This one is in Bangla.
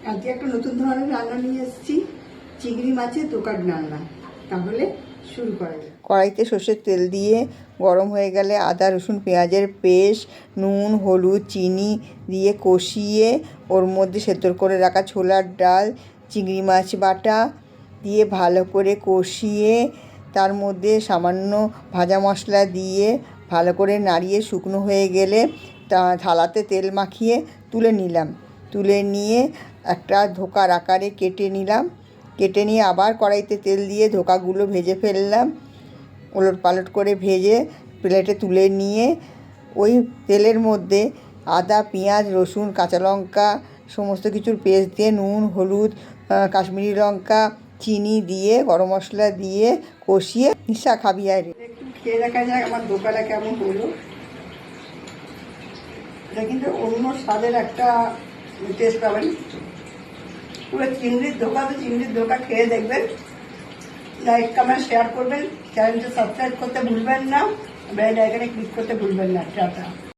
আজকে একটা নতুন ধরনের রান্না নিয়ে এসেছি, চিংড়ি মাছের দোকান রান্না। তাহলে শুরু করা যাক। কড়াইতে সর্ষের তেল দিয়ে গরম হয়ে গেলে আদা রসুন পেঁয়াজের পেস্ট, নুন হলুদ চিনি দিয়ে কষিয়ে ওর মধ্যে সেদ্ধ করে রাখা ছোলার ডাল, চিংড়ি মাছ বাটা দিয়ে ভালো করে কষিয়ে তার মধ্যে সামান্য ভাজা মশলা দিয়ে ভালো করে নাড়িয়ে শুকনো হয়ে গেলে থালাতে তেল মাখিয়ে তুলে নিলাম। তুলে নিয়ে একটা ধোকার আকারে কেটে নিলাম। কেটে নিয়ে আবার কড়াইতে তেল দিয়ে ধোকাগুলো ভেজে ফেললাম। ওলট পালট করে ভেজে প্লেটে তুলে নিয়ে ওই তেলের মধ্যে আদা পেঁয়াজ রসুন কাঁচা লঙ্কা সমস্ত কিছুর পেস্ট দিয়ে নুন হলুদ কাশ্মীরি লঙ্কা চিনি দিয়ে গরম মশলা দিয়ে কষিয়ে নিশা খাবি। আর একটু খেয়ে দেখা যাক আমার দোকানটা কেমন হলো। এটা কিন্তু অন্য স্বাদের একটা টেস্ট পাবেন। পুরো চিংড়ির ধোকা, তো চিংড়ির ধোকা খেয়ে দেখবেন। লাইক কমেন্ট শেয়ার করবেন, চ্যানেলটা সাবস্ক্রাইব করতে ভুলবেন না, বেল আইকনে ক্লিক করতে ভুলবেন না। টাটা।